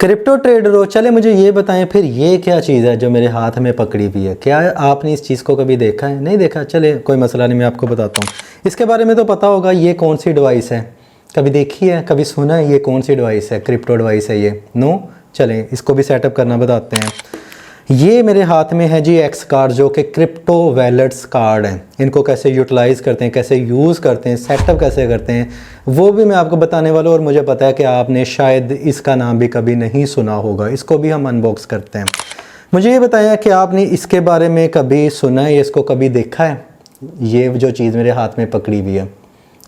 Crypto trader हो, चले मुझे ये बताएं फिर ये क्या चीज़ है जो मेरे हाथ में पकड़ी हुई है? क्या आपने इस चीज़ को कभी देखा है? नहीं देखा? चले कोई मसला नहीं, मैं आपको बताता हूँ। इसके बारे में तो पता होगा, ये कौन सी डिवाइस है, कभी देखी है, कभी सुना है? ये कौन सी डिवाइस है? क्रिप्टो डिवाइस है ये? नो? चलें इसको भी सेटअप करना बताते हैं। ये मेरे हाथ में है जी एक्स कार्ड, जो कि क्रिप्टो वैलेट्स कार्ड हैं। इनको कैसे यूटिलाइज़ करते हैं, कैसे यूज़ करते हैं, सेटअप कैसे करते हैं, वो भी मैं आपको बताने वाला हूँ। और मुझे पता है कि आपने शायद इसका नाम भी कभी नहीं सुना होगा। इसको भी हम अनबॉक्स करते हैं। मुझे ये बताया कि आपने इसके बारे में कभी सुना है, इसको कभी देखा है? ये जो चीज़ मेरे हाथ में पकड़ी हुई है,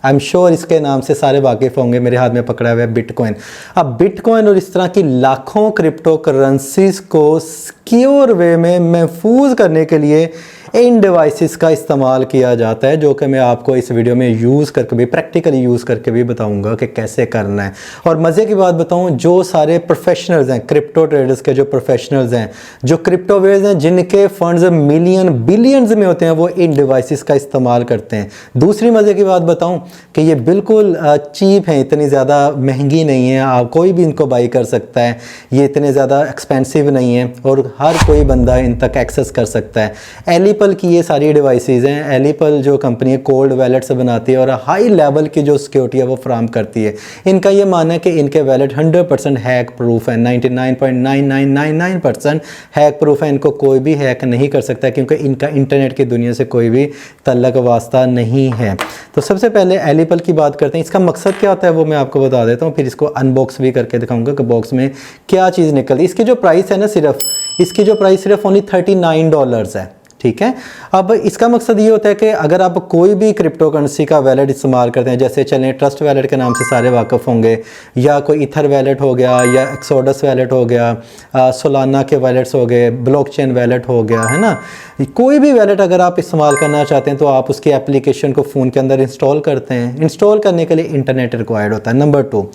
आई एम श्योर इसके नाम से सारे वाकिफ़ होंगे। मेरे हाथ में पकड़ा हुआ है बिटकॉइन। अब बिटकॉइन और इस तरह की लाखों क्रिप्टो करेंसीज को सिक्योर वे में महफूज करने के लिए इन डिवाइसेस का इस्तेमाल किया जाता है, जो कि मैं आपको इस वीडियो में यूज़ करके भी, प्रैक्टिकली यूज़ करके भी बताऊंगा कि कैसे करना है। और मज़े की बात बताऊं, जो सारे प्रोफेशनल्स हैं, क्रिप्टो ट्रेडर्स के जो प्रोफेशनल्स हैं, जो क्रिप्टो वेयर्स हैं, जिनके फंड्स मिलियन बिलियंस में होते हैं, वो इन डिवाइसेस का इस्तेमाल करते हैं। दूसरी मज़े की बात बताऊँ कि ये बिल्कुल चीप हैं, इतनी ज़्यादा महंगी नहीं है, आप कोई भी इनको बाई कर सकता है। ये इतने ज़्यादा एक्सपेंसिव नहीं है और हर कोई बंदा इन तक एक्सेस कर सकता है। एलिपल की ये सारी डिवाइसेस हैं। एलिपल जो कंपनी है कोल्ड वैलेट्स बनाती है और हाई लेवल की जो सिक्योरिटी है वो फ्राहम करती है। इनका ये मानना है कि इनके वैलेट 100% हैक प्रूफ है, 99.9999% हैक प्रूफ है। इनको कोई भी हैक नहीं कर सकता क्योंकि इनका इंटरनेट की दुनिया से कोई भी तल्लक वास्ता नहीं है। तो सबसे पहले एलिपल की बात करते हैं। इसका मकसद क्या होता है वो मैं आपको बता देता हूँ, फिर इसको अनबॉक्स भी करके दिखाऊंगा कि बॉक्स में क्या चीज़ निकलती है। इसकी जो प्राइस है ना, इसकी जो प्राइस सिर्फ ओनली $39 है। ठीक है। अब इसका मकसद ये होता है कि अगर आप कोई भी क्रिप्टो करेंसी का वैलेट इस्तेमाल करते हैं, जैसे चलें ट्रस्ट वैलेट के नाम से सारे वाकिफ़ होंगे, या कोई ईथर वैलेट हो गया, या एक्सोडस वैलेट हो गया, सोलाना के वैलेट्स हो गए, ब्लॉकचेन वैलेट हो गया, है ना। कोई भी वैलेट अगर आप इस्तेमाल करना चाहते हैं तो आप उसकी एप्लीकेशन को फ़ोन के अंदर इंस्टॉल करते हैं। इंस्टॉल करने के लिए इंटरनेट रिक्वायर्ड होता है। नंबर 2,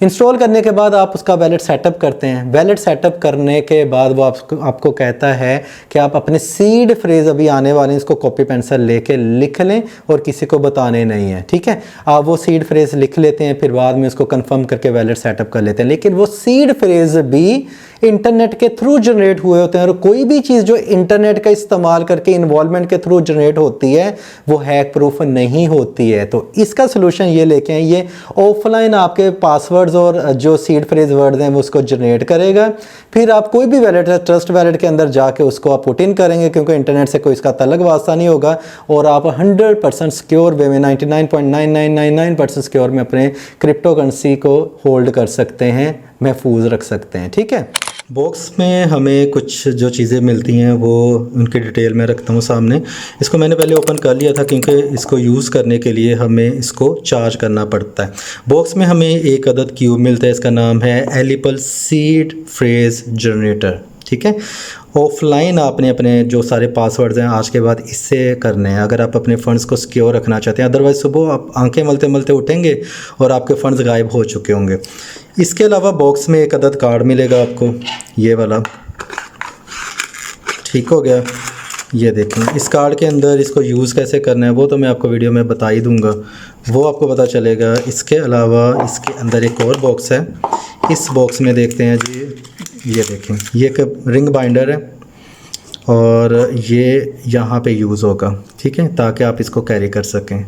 इंस्टॉल करने के बाद आप उसका वैलेट सेटअप करते हैं। वैलेट सेटअप करने के बाद वो आपको कहता है कि आप अपने सीड फ्रेज अभी आने वाले हैं, इसको कॉपी पेंसिल लेके लिख लें और किसी को बताने नहीं है। ठीक है, आप वो सीड फ्रेज लिख लेते हैं, फिर बाद में उसको कंफर्म करके वैलेट सेटअप कर लेते हैं। लेकिन वो सीड फ्रेज भी इंटरनेट के थ्रू जनरेट हुए होते हैं और कोई भी चीज़ जो इंटरनेट का इस्तेमाल करके इन्वॉल्वमेंट के थ्रू जनरेट होती है वो हैक प्रूफ नहीं होती है। तो इसका सोल्यूशन ये लेके आए, ये ऑफलाइन आपके पासवर्ड्स और जो सीड फ्रेज वर्ड्स हैं वो उसको जनरेट करेगा। फिर आप कोई भी वैलेट है, ट्रस्ट वैलेट के अंदर जाके उसको आप पुट इन करेंगे, क्योंकि इंटरनेट से कोई इसका तल्लक वास्ता नहीं होगा, और आप 100% सिक्योर वे में 99.9999% सिक्योर में अपने क्रिप्टो करेंसी को होल्ड कर सकते हैं, महफूज रख सकते हैं। ठीक है। बॉक्स में हमें कुछ जो चीज़ें मिलती हैं वो उनकी डिटेल में रखता हूँ सामने। इसको मैंने पहले ओपन कर लिया था क्योंकि इसको यूज़ करने के लिए हमें इसको चार्ज करना पड़ता है। बॉक्स में हमें एक अदद क्यूब मिलता है, इसका नाम है एलिपल सीड फ्रेज जनरेटर। ठीक है। ऑफलाइन आपने अपने जो सारे पासवर्ड्स हैं आज के बाद इससे करने हैं, अगर आप अपने फ़ंड्स को सिक्योर रखना चाहते हैं। अदरवाइज़ सुबह आप आंखें मलते मलते उठेंगे और आपके फ़ंड्स गायब हो चुके होंगे। इसके अलावा बॉक्स में एक अदद कार्ड मिलेगा आपको, ये वाला। ठीक हो गया। ये देखें, इस कार्ड के अंदर इसको यूज़ कैसे करना है वो तो मैं आपको वीडियो में बता ही दूंगा, वो आपको पता चलेगा। इसके अलावा इसके अंदर एक और बॉक्स है। इस बॉक्स में देखते हैं जी, ये देखें, ये एक रिंग बाइंडर है और ये यहाँ पे यूज़ होगा। ठीक है, ताकि आप इसको कैरी कर सकें।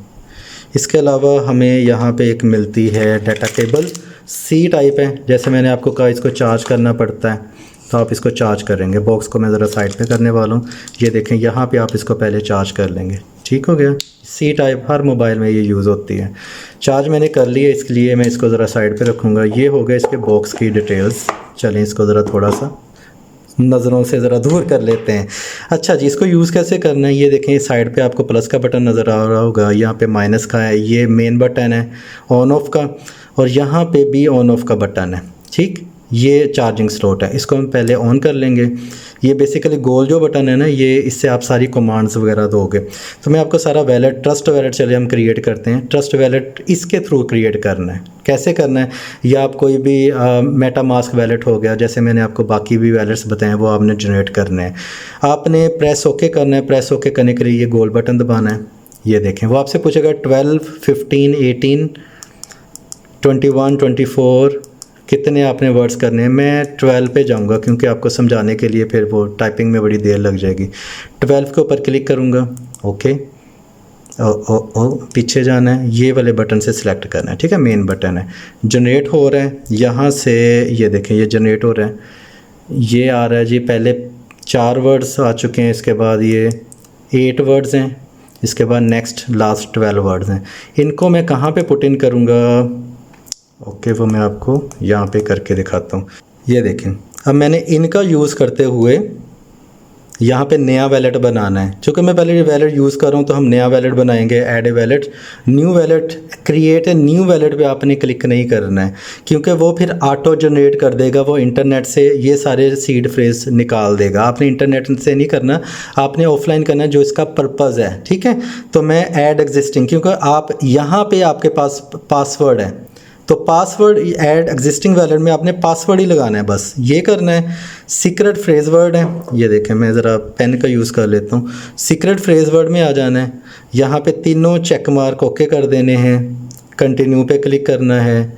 इसके अलावा हमें यहाँ पे एक मिलती है डाटा केबल, सी टाइप है। जैसे मैंने आपको कहा इसको चार्ज करना पड़ता है, तो आप इसको चार्ज करेंगे। बॉक्स को मैं ज़रा साइड पे करने वाला हूँ। ये देखें, यहाँ पे आप इसको पहले चार्ज कर लेंगे। ठीक हो गया। सी टाइप हर मोबाइल में ये यूज़ होती है। चार्ज मैंने कर लिया, इसके लिए मैं इसको ज़रा साइड पे रखूँगा। ये हो गया इसके बॉक्स की डिटेल्स। चलें इसको ज़रा थोड़ा सा नज़रों से ज़रा दूर कर लेते हैं। अच्छा जी, इसको यूज़ कैसे करना है ये देखें। साइड पे आपको प्लस का बटन नज़र आ रहा होगा, यहाँ पे माइनस का है, ये मेन बटन है ऑन ऑफ का, और यहाँ पे भी ऑन ऑफ का बटन है। ठीक, ये चार्जिंग स्लॉट है, इसको हम पहले ऑन कर लेंगे। ये बेसिकली गोल जो बटन है ना, ये इससे आप सारी कमांड्स वगैरह दोगे। तो मैं आपको सारा वैलेट, ट्रस्ट वैलेट चले हम क्रिएट करते हैं। ट्रस्ट वैलेट इसके थ्रू क्रिएट करना है। कैसे करना है, या आप कोई भी मेटा मास्क वैलेट हो गया, जैसे मैंने आपको बाकी भी वैलेट्स बताए वो आपने जनरेट करने हैं। आपने प्रेस ओके करना है। प्रेस ओके करने के लिए ये गोल बटन दबाना है। ये देखें, वो आपसे पूछेगा 12, 15, 18, 21, 24, कितने आपने वर्ड्स करने हैं। मैं 12 पे जाऊंगा क्योंकि आपको समझाने के लिए फिर वो टाइपिंग में बड़ी देर लग जाएगी। 12 के ऊपर क्लिक करूंगा। ओके, ओ पीछे जाना है, ये वाले बटन से सिलेक्ट करना है, ठीक है। मेन बटन है, जनरेट हो रहा है यहाँ से, ये देखें ये जनरेट हो रहा है, ये आ रहा है जी। पहले 4 वर्ड्स आ चुके हैं, इसके बाद ये 8 वर्ड्स हैं, इसके बाद नेक्स्ट लास्ट 12 वर्ड्स हैं। इनको मैं कहाँ पे पुट इन करूँगा? ओके, वो मैं आपको यहाँ पे करके दिखाता हूँ। ये देखें, अब मैंने इनका यूज़ करते हुए यहाँ पे नया वैलेट बनाना है। चूँकि मैं पहले वैलेट यूज़ कर रहा हूँ तो हम नया वैलेट बनाएंगे। Add a wallet, new wallet, create a new wallet पे आपने क्लिक नहीं करना है क्योंकि वो फिर ऑटो जनरेट कर देगा, वो इंटरनेट से ये सारे सीड फ्रेज निकाल देगा। आपने इंटरनेट से नहीं करना, आपने ऑफलाइन करना है जो इसका पर्पज़ है, ठीक है। तो मैं ऐड एग्जिस्टिंग, क्योंकि आप यहाँ पे आपके पास पासवर्ड है तो पासवर्ड ऐड एग्जिस्टिंग वैलेट में आपने पासवर्ड ही लगाना है, बस ये करना है। सीक्रेट फ्रेज वर्ड है, ये देखें मैं ज़रा पेन का यूज़ कर लेता हूँ। सीक्रेट फ्रेज वर्ड में आ जाना है, यहाँ पे तीनों चेक मार्क ओके कर देने हैं, कंटिन्यू पे क्लिक करना है,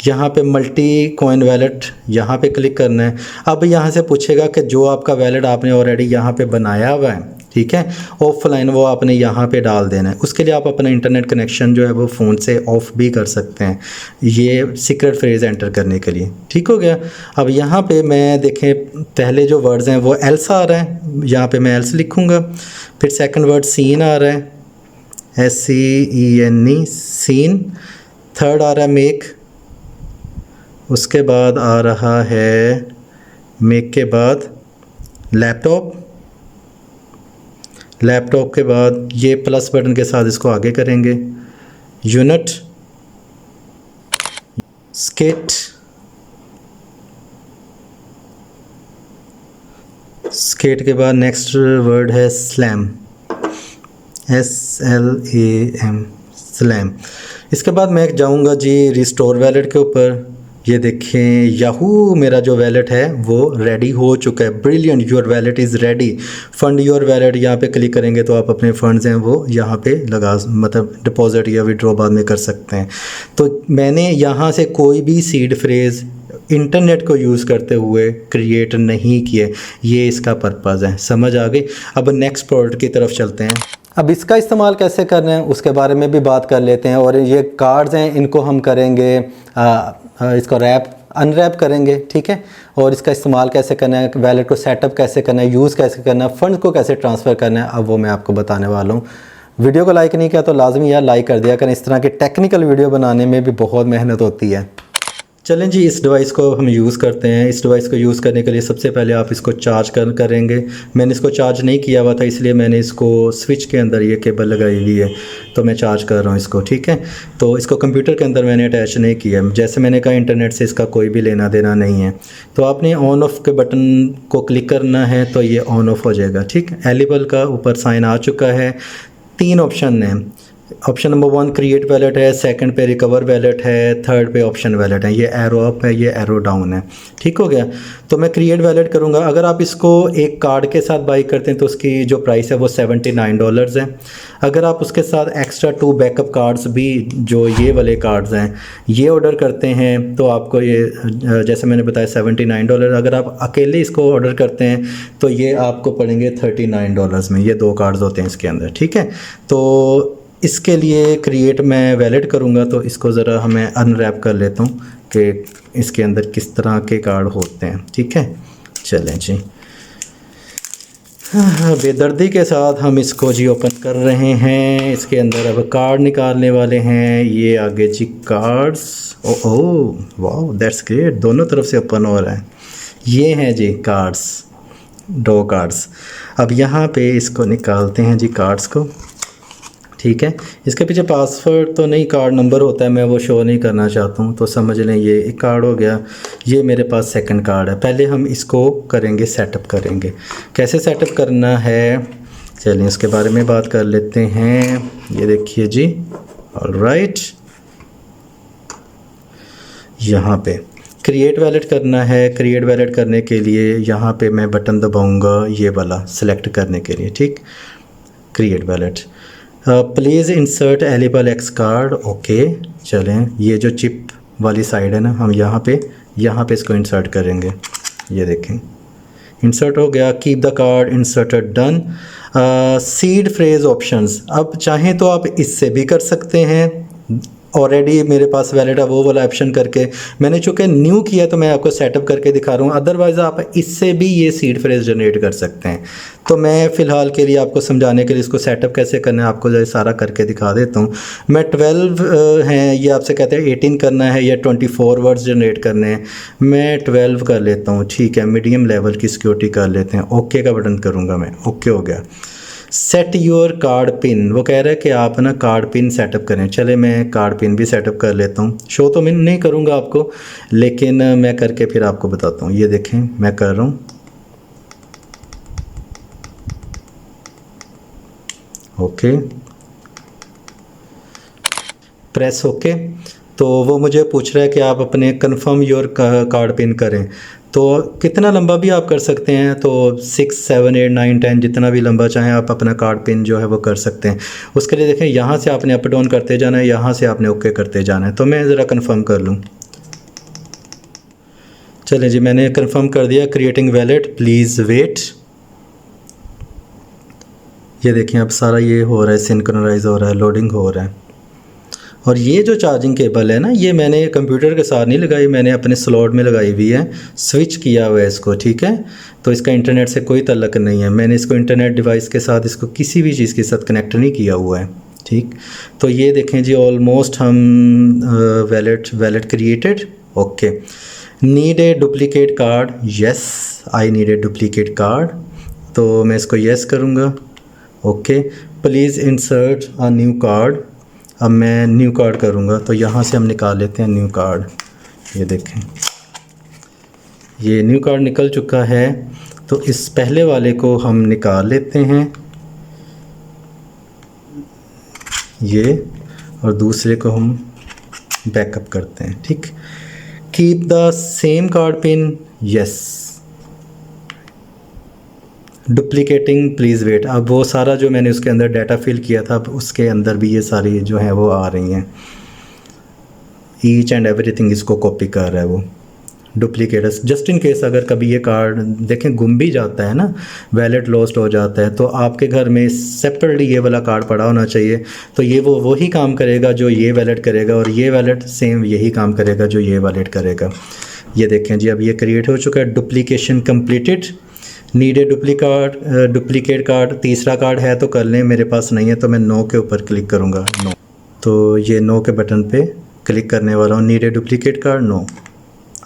यहाँ पे मल्टी कॉइन वैलेट यहाँ पे क्लिक करना है। अब यहाँ से पूछेगा कि जो आपका वैलेट आपने ऑलरेडी यहाँ पे बनाया हुआ है, ठीक है, ऑफलाइन, वो आपने यहाँ पे डाल देना है। उसके लिए आप अपना इंटरनेट कनेक्शन जो है वो फ़ोन से ऑफ भी कर सकते हैं, ये सीक्रेट फ्रेज एंटर करने के लिए। ठीक हो गया। अब यहाँ पे मैं देखें पहले जो वर्ड्स हैं वो एल्स आ रहा है, यहाँ पे मैं एल्स लिखूँगा। फिर सेकंड वर्ड सीन आ रहा है, SCENE सीन। थर्ड आ रहा है मेक, उसके बाद आ रहा है मेक के बाद लैपटॉप, लैपटॉप के बाद ये प्लस बटन के साथ इसको आगे करेंगे, यूनिट, स्केट, स्केट के बाद नेक्स्ट वर्ड है स्लैम, SLAM, स्लैम। इसके बाद मैं जाऊंगा जी रिस्टोर वैलेट के ऊपर। ये देखें याहू मेरा जो वैलेट है वो रेडी हो चुका है। Brilliant, your wallet is ready. Fund your wallet यहाँ पे क्लिक करेंगे तो आप अपने फंड्स हैं वो यहाँ पे लगा, मतलब डिपॉजिट या विड्रॉ बाद में कर सकते हैं। तो मैंने यहाँ से कोई भी सीड फ्रेज इंटरनेट को यूज़ करते हुए क्रिएट नहीं किए, ये इसका पर्पज़ है। समझ आ गई। अब नेक्स्ट प्रोडक्ट की तरफ चलते हैं। अब इसका इस्तेमाल कैसे करना है उसके बारे में भी बात कर लेते हैं। और ये कार्ड्स हैं, इनको हम करेंगे इसको रैप अनरैप करेंगे, ठीक है। और इसका इस्तेमाल कैसे करना है, वैलेट को सेटअप कैसे करना है, यूज़ कैसे करना है, फंड्स को कैसे ट्रांसफ़र करना है, अब वो मैं आपको बताने वाला हूँ। वीडियो को लाइक नहीं किया तो लाजमी यार लाइक कर दिया करें, इस तरह के टेक्निकल वीडियो बनाने में भी बहुत मेहनत होती है। चलें जी, इस डिवाइस को हम यूज़ करते हैं। इस डिवाइस को यूज़ करने के लिए सबसे पहले आप इसको चार्ज करेंगे। मैंने इसको चार्ज नहीं किया हुआ था, इसलिए मैंने इसको स्विच के अंदर ये केबल लगाई हुई है, तो मैं चार्ज कर रहा हूँ इसको, ठीक है। तो इसको कंप्यूटर के अंदर मैंने अटैच नहीं किया, जैसे मैंने कहा इंटरनेट से इसका कोई भी लेना देना नहीं है। तो आपने ऑन ऑफ के बटन को क्लिक करना है तो ये ऑन ऑफ हो जाएगा, ठीक। एलिबल का ऊपर साइन आ चुका है। 3 ऑप्शन हैं। ऑप्शन नंबर 1 क्रिएट वैलेट है, सेकंड पे रिकवर वैलेट है, थर्ड पे ऑप्शन वैलेट है। ये एरो अप है, ये एरो डाउन है, ठीक हो गया। तो मैं क्रिएट वैलेट करूँगा। अगर आप इसको एक कार्ड के साथ बाई करते हैं तो उसकी जो प्राइस है वो $79 है। अगर आप उसके साथ एक्स्ट्रा 2 बैकअप कार्ड्स भी, जो ये वाले कार्ड्स हैं, ये ऑर्डर करते हैं तो आपको ये जैसे मैंने बताया $79। अगर आप अकेले इसको ऑर्डर करते हैं तो ये आपको पड़ेंगे $39 में। ये 2 कार्ड्स होते हैं इसके अंदर, ठीक है। तो इसके लिए क्रिएट मैं वैलेट करूँगा, तो इसको ज़रा हमें अनरैप कर लेता हूँ कि इसके अंदर किस तरह के कार्ड होते हैं, ठीक है। चलें जी, बेदर्दी के साथ हम इसको जी ओपन कर रहे हैं। इसके अंदर अब कार्ड निकालने वाले हैं। ये आगे जी कार्ड्स, ओह वाह दैट्स ग्रेट, दोनों तरफ से ओपन हो रहा है। ये हैं जी कार्ड्स, 2 कार्ड्स। अब यहाँ पे इसको निकालते हैं जी कार्ड्स को, ठीक है। इसके पीछे पासवर्ड तो नहीं, कार्ड नंबर होता है, मैं वो शो नहीं करना चाहता हूँ, तो समझ लें ये एक कार्ड हो गया। ये मेरे पास सेकंड कार्ड है। पहले हम इसको करेंगे, सेटअप करेंगे। कैसे सेटअप करना है चलिए इसके बारे में बात कर लेते हैं। ये देखिए जी, ऑलराइट, यहाँ पे क्रिएट वैलेट करना है। क्रिएट वैलेट करने के लिए यहाँ पे मैं बटन दबाऊँगा, ये वाला सेलेक्ट करने के लिए, ठीक। Create wallet, please insert eligible x card, okay. चलें, ये जो चिप वाली साइड है ना, हम यहाँ पे यहाँ पे इसको इंसर्ट करेंगे, ये देखें इंसर्ट हो गया। Keep the card inserted, done. Seed phrase options, अब चाहें तो आप इससे भी कर सकते हैं, ऑलरेडी मेरे पास वैलिड है वो वाला ऑप्शन करके। मैंने चूँकि न्यू किया तो मैं आपको सेटअप करके दिखा रहा हूँ, अदरवाइज़ आप इससे भी ये सीड फ्रेज जनरेट कर सकते हैं। तो मैं फ़िलहाल के लिए आपको समझाने के लिए इसको सेटअप कैसे करना है आपको जो सारा करके दिखा देता हूँ। मैं 12 हैं, ये आपसे कहते हैं 18 करना है या 24 वर्ड्स जनरेट करने हैं, मैं 12 कर लेता हूँ, ठीक है। मीडियम लेवल की सिक्योरिटी कर लेते हैं, ओके का बटन करूँगा मैं, ओके हो गया। सेट योर कार्ड पिन, वो कह रहा है कि आप ना कार्ड पिन सेटअप करें। चले मैं कार्ड पिन भी सेटअप कर लेता हूँ। शो तो मैं नहीं करूँगा आपको, लेकिन मैं करके फिर आपको बताता हूँ। ये देखें मैं कर रहा हूँ, ओके प्रेस ओके। तो वो मुझे पूछ रहा है कि आप अपने कंफर्म योर कार्ड पिन करें, तो कितना लंबा भी आप कर सकते हैं, तो 6, 7, 8, 9, 10 जितना भी लंबा चाहें आप अपना कार्ड पिन जो है वो कर सकते हैं। उसके लिए देखें यहाँ से आपने अप डाउन करते जाना है, यहाँ से आपने ओके करते जाना है। तो मैं ज़रा कंफर्म कर लूँ, चलें जी मैंने कंफर्म कर दिया। क्रिएटिंग वैलेट प्लीज़ वेट, ये देखें अब सारा ये हो रहा है, सिंक्रोनाइज हो रहा है, लोडिंग हो रहा है। और ये जो चार्जिंग केबल है ना, ये मैंने कंप्यूटर के साथ नहीं लगाई, मैंने अपने स्लॉट में लगाई हुई है, स्विच किया हुआ है इसको, ठीक है। तो इसका इंटरनेट से कोई ताल्लुक़ नहीं है, मैंने इसको इंटरनेट डिवाइस के साथ इसको किसी भी चीज़ के साथ कनेक्ट नहीं किया हुआ है, ठीक। तो ये देखें जी ऑलमोस्ट हम wallet created, okay. Need a duplicate card, yes I need a duplicate card, तो मैं इसको येस करूँगा, okay. Please insert a new card, अब मैं न्यू कार्ड करूँगा, तो यहाँ से हम निकाल लेते हैं न्यू कार्ड। ये देखें ये न्यू कार्ड निकल चुका है, तो इस पहले वाले को हम निकाल लेते हैं ये, और दूसरे को हम बैकअप करते हैं, ठीक। Keep the same card pin, yes. Duplicating please wait, अब वो सारा जो मैंने उसके अंदर डाटा फिल किया था, अब उसके अंदर भी ये सारी जो है वो आ रही हैं, ईच एंड एवरीथिंग इसको कॉपी कर रहा है वो डुप्लीकेटर्स। जस्ट इन केस अगर कभी ये कार्ड देखें गुम भी जाता है ना, वैलेट लॉस्ट हो जाता है, तो आपके घर में सेपरेटली ये वाला कार्ड पड़ा होना चाहिए, तो ये वो वही काम करेगा जो ये वैलेट करेगा, और ये वैलेट सेम यही काम करेगा जो ये वैलेट करेगा। ये देखें जी अब ये क्रिएट हो चुका है, duplication completed. Need a duplicate card, तीसरा कार्ड है तो कर लें, मेरे पास नहीं है तो मैं नो के ऊपर क्लिक करूँगा, नो। तो ये नो के बटन पे क्लिक करने वाला हूँ, need a duplicate card, no,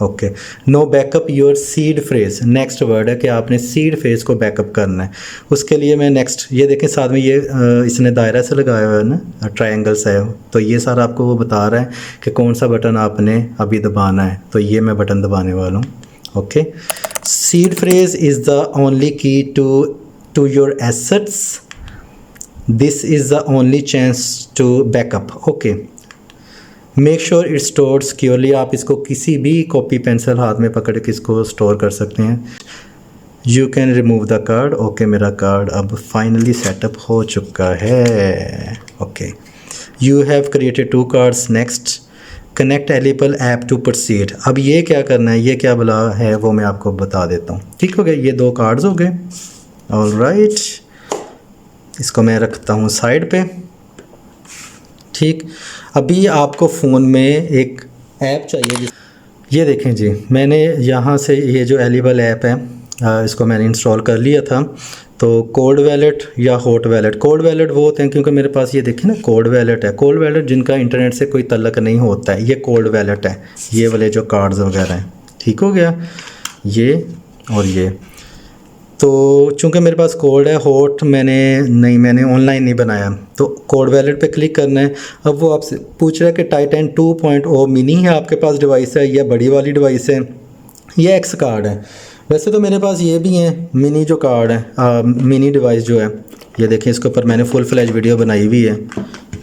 okay. No backup your seed phrase, next word है कि आपने सीड फ्रेज को बैकअप करना है। उसके लिए मैं नेक्स्ट, ये देखें साथ में ये इसने दायरा से लगाया हुआ है ना, ट्रायंगल्स है, तो ये सारा आपको वो बता रहा है कि कौन सा बटन आपने अभी दबाना है, तो ये मैं बटन दबाने वाला हूँ, okay. Seed phrase is the only key to your assets, this is the only chance to backup, okay. Make sure it store securely, आप इसको किसी भी कॉपी पेंसिल हाथ में पकड़ के इसको स्टोर कर सकते हैं। You can remove the card, okay. मेरा कार्ड अब फाइनली सेटअप हो चुका है, okay. You have created 2 cards, next. Connect Ellipal app to proceed, अब ये क्या करना है, ये क्या भला है वो मैं आपको बता देता हूँ, ठीक हो गया। ये 2 कार्ड्स हो गए, ऑलराइट। इसको मैं रखता हूँ साइड पे, ठीक। अभी आपको फ़ोन में एक ऐप चाहिए, ये देखें जी मैंने यहाँ से ये जो एलिबल ऐप है इसको मैंने इंस्टॉल कर लिया था। तो कोल्ड वैलेट या हॉट वैलेट, कोल्ड वैलेट वो होते हैं क्योंकि मेरे पास ये देखें ना कोल्ड वैलेट है, कोल्ड वैलेट जिनका इंटरनेट से कोई तल्लक नहीं होता है, ये कोल्ड वैलेट है, ये वाले जो कार्ड्स वगैरह हैं, ठीक हो गया ये और ये। तो चूंकि मेरे पास कोड है, हॉट मैंने ऑनलाइन नहीं बनाया, तो कोड वैलेट पे क्लिक करना है। अब वो आपसे पूछ रहा है कि टाइटन 2.0 मिनी है आपके पास डिवाइस है या बड़ी वाली डिवाइस है, ये एक्स कार्ड है। वैसे तो मेरे पास ये भी है मिनी जो कार्ड है, मिनी डिवाइस जो है, ये देखें इसके ऊपर मैंने फुल फ्लैश वीडियो बनाई हुई है,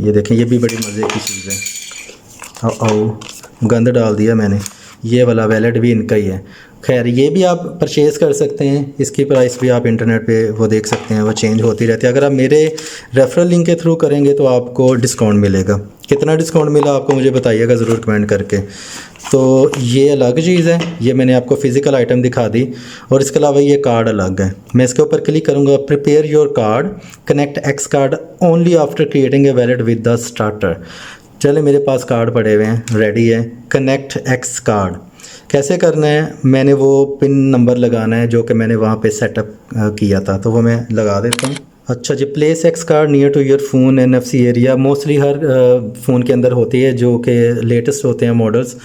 ये देखें ये भी बड़ी मज़े की चीज़ है। आओ गंद डाल दिया मैंने, ये वाला वैलेट भी इनका ही है। खैर ये भी आप परचेज़ कर सकते हैं, इसकी प्राइस भी आप इंटरनेट पे वो देख सकते हैं, वो चेंज होती रहती है। अगर आप मेरे रेफरल लिंक के थ्रू करेंगे तो आपको डिस्काउंट मिलेगा। कितना डिस्काउंट मिला आपको मुझे बताइएगा ज़रूर कमेंट करके। तो ये अलग चीज़ है, ये मैंने आपको फ़िज़िकल आइटम दिखा दी, और इसके अलावा ये कार्ड अलग है। मैं इसके ऊपर क्लिक करूँगा, prepare your card, connect x card only after creating a wallet with the starter. चले मेरे पास कार्ड पड़े हुए हैं, रेडी है। कनेक्ट एक्स कार्ड कैसे करना है, मैंने वो पिन नंबर लगाना है जो कि मैंने वहाँ पे सेटअप किया था, तो वो मैं लगा देता हूँ। अच्छा जी, place X card near to your phone NFC area, mostly हर फ़ोन के अंदर होती है जो कि लेटेस्ट होते हैं मॉडल्स।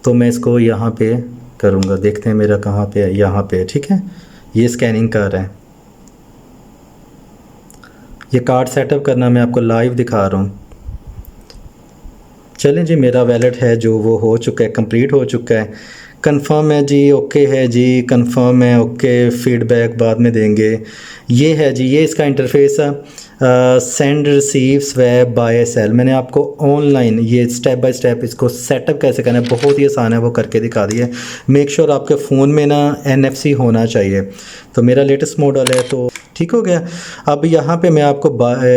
तो मैं इसको यहाँ पे करूँगा, देखते हैं मेरा कहाँ पे है, यहाँ पे, ठीक है। ये स्कैनिंग कर रहा है। ये कार्ड सेटअप करना मैं आपको लाइव दिखा रहा हूँ। चलें जी, मेरा वैलेट है जो वो हो चुका है, कंप्लीट हो चुका है। कंफर्म है जी, ओके है जी, कंफर्म है, ओके, फीडबैक बाद में देंगे। ये है जी, ये इसका इंटरफेस है। Send receive swap buy sell, मैंने आपको ऑनलाइन ये स्टेप बाय स्टेप इसको सेटअप कैसे करना है, बहुत ही आसान है, वो करके दिखा दिया। मेक श्योर आपके फ़ोन में ना NFC होना चाहिए। तो मेरा लेटेस्ट मॉडल है, तो ठीक हो गया। अब यहाँ पे मैं आपको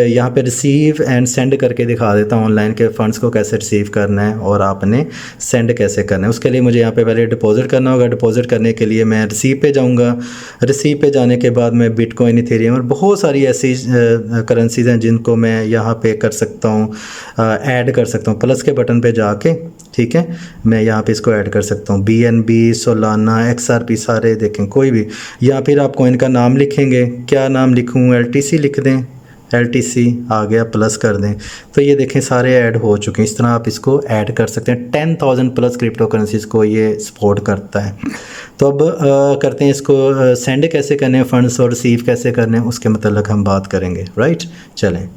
यहाँ पे रिसीव एंड सेंड करके दिखा देता हूँ ऑनलाइन के फ़ंड्स को कैसे रिसीव करना है और आपने सेंड कैसे करना है। उसके लिए मुझे यहाँ पे पहले डिपॉजिट करना होगा। डिपॉजिट करने के लिए मैं रिसीव पे जाऊँगा। रिसीव पे जाने के बाद मैं बिटकॉइन, इथेरियम और बहुत सारी ऐसी करेंसीज़ हैं जिनको मैं यहाँ पे कर सकता हूँ, ऐड कर सकता हूँ। प्लस के बटन पे जाके, ठीक है, मैं यहाँ पे इसको ऐड कर सकता हूँ। BNB, सोलाना, XRP, सारे देखें कोई भी। या फिर आप कॉइन का नाम लिखेंगे, क्या नाम लिखूँ, LTC लिख दें, LTC आ गया, प्लस कर दें, तो ये देखें सारे ऐड हो चुके हैं। इस तरह आप इसको ऐड कर सकते हैं। 10,000 प्लस क्रिप्टो करेंसीज़ को ये सपोर्ट करता है। तो अब करते हैं इसको सेंड कैसे करने हैं फंड्स और रिसीव कैसे करने हैं, उसके मतलब हम बात करेंगे, राइट। चलें,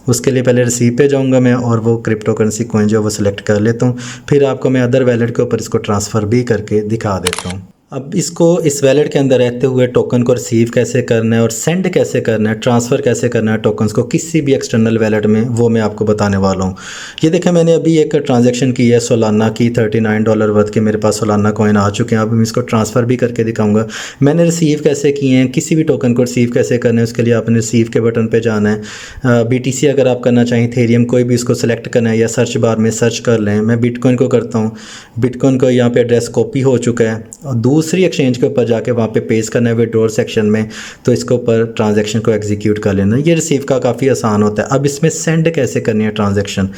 उसके लिए पहले रिसीव पे जाऊंगा मैं और वो क्रिप्टो करेंसी कॉइन जो वो सिलेक्ट कर लेता हूँ। फिर आपको मैं अदर वैलेट के ऊपर इसको ट्रांसफ़र भी करके दिखा देता हूँ। अब इसको इस वैलेट के अंदर रहते हुए टोकन को रिसीव कैसे करना है और सेंड कैसे करना है, ट्रांसफ़र कैसे करना है टोकन्स को किसी भी एक्सटर्नल वैलेट में, वो मैं आपको बताने वाला हूँ। ये देखें, मैंने अभी एक ट्रांजैक्शन की है सोलाना की, $39 वर्थ के मेरे पास सोलाना कॉइन आ चुके हैं। अब मैं इसको ट्रांसफ़र भी करके दिखाऊंगा। मैंने रिसीव कैसे किए हैं, किसी भी टोकन को रिसीव कैसे करना है, उसके लिए आपने रिसीव के बटन पर जाना है। BTC अगर आप करना चाहें, इथेरियम, कोई भी इसको सेलेक्ट करना है या सर्च बार में सर्च कर लें। मैं बिटकॉइन को करता हूँ। बिटकॉइन को यहाँ पे एड्रेस कॉपी हो चुका है और दूसरी एक्सचेंज के ऊपर जाके वहाँ पे पेस्ट करना है विड्रॉल सेक्शन में, तो इसके ऊपर ट्रांजैक्शन को एग्जीक्यूट कर लेना। ये रिसीव का काफ़ी आसान होता है। अब इसमें सेंड कैसे करनी है ट्रांजैक्शन।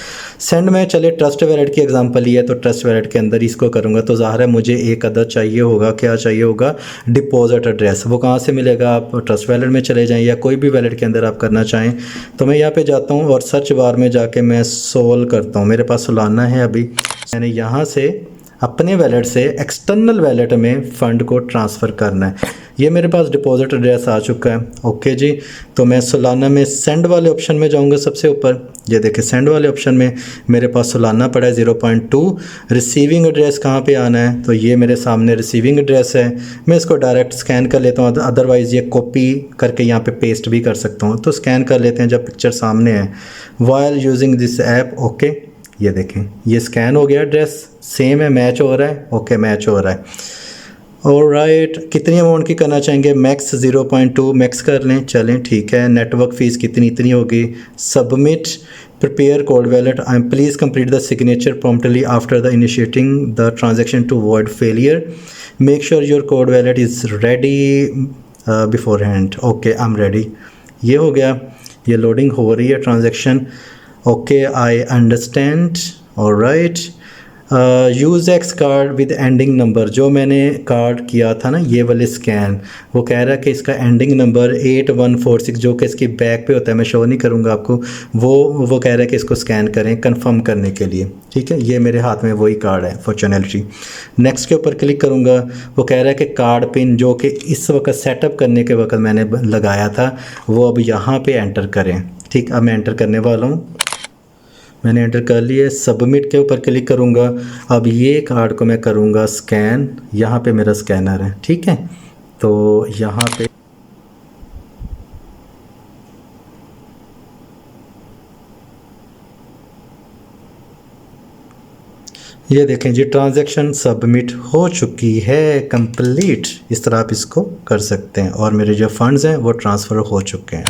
सेंड में चले ट्रस्ट वैलेट की एग्जांपल ही है, तो ट्रस्ट वैलेट के अंदर इसको करूँगा तो ज़ाहिर है मुझे एक अदद चाहिए होगा। क्या चाहिए होगा, डिपॉजिट एड्रेस। वो कहाँ से मिलेगा, आप ट्रस्ट वैलेट में चले जाएँ या कोई भी वैलेट के अंदर आप करना चाहें। तो मैं यहाँ पर जाता हूँ और सर्च बार में जाके मैं सोल करता हूँ। मेरे पास सोलाना है, अभी मैंने यहाँ से अपने वैलेट से एक्सटर्नल वैलेट में फ़ंड को ट्रांसफ़र करना है। ये मेरे पास डिपॉजिट एड्रेस आ चुका है, ओके जी। तो मैं सोलाना में सेंड वाले ऑप्शन में जाऊंगा सबसे ऊपर। ये देखिए सेंड वाले ऑप्शन में मेरे पास सोलाना पड़ा है 0.2। रिसीविंग एड्रेस कहाँ पे आना है, तो ये मेरे सामने रिसीविंग एड्रेस है। मैं इसको डायरेक्ट स्कैन कर लेता हूँ, अदरवाइज़ ये कॉपी करके यहाँ पे पेस्ट भी कर सकता हूँ। तो स्कैन कर लेते हैं जब पिक्चर सामने है। While using this app, okay, ये देखें ये स्कैन हो गया, एड्रेस सेम है, मैच हो रहा है, ओके मैच हो रहा है। ऑलराइट, कितनी अमाउंट की करना चाहेंगे, मैक्स 0.2 मैक्स कर लें, चलें ठीक है। नेटवर्क फ़ीस कितनी, इतनी होगी। Submit, prepare code wallet, I am please complete the signature promptly after the initiating the transaction to avoid failure, make sure your code wallet is ready beforehand, okay I am ready. ये हो गया, ये loading हो रही है transaction, okay I understand, alright. Use X card with ending number, जो मैंने card किया था ना ये वाले स्कैन, वो कह रहा है कि इसका एंडिंग नंबर 8146 जो कि इसकी बैक पे होता है, मैं शो नहीं करूँगा आपको, वो कह रहा है कि इसको स्कैन करें कंफर्म करने के लिए, ठीक है। ये मेरे हाथ में वही कार्ड है फॉर्चुनेटली। नेक्स्ट के ऊपर क्लिक करूँगा, वो कह रहा है कि कार्ड पिन जो कि इस वक्त सेटअप करने के वक्त मैंने लगाया था वो अब यहाँ पर एंटर करें, ठीक। अब मैं एंटर करने वाला हूँ, मैंने एंटर कर लिया। सबमिट के ऊपर क्लिक करूँगा। अब ये कार्ड को मैं करूँगा स्कैन, यहाँ पे मेरा स्कैनर है, ठीक है। तो यहाँ पे ये देखें जी, ट्रांजैक्शन सबमिट हो चुकी है, कंप्लीट। इस तरह आप इसको कर सकते हैं और मेरे जो फंड्स हैं वो ट्रांसफ़र हो चुके हैं।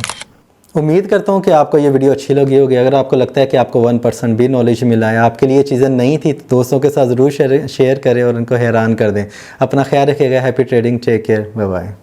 उम्मीद करता हूँ कि आपको ये वीडियो अच्छी लगी होगी। अगर आपको लगता है कि आपको 1% भी नॉलेज मिला है, आपके लिए चीज़ें नहीं थी, तो दोस्तों के साथ ज़रूर शेयर करें और उनको हैरान कर दें। अपना ख्याल रखिएगा। Happy trading, take care, bye bye.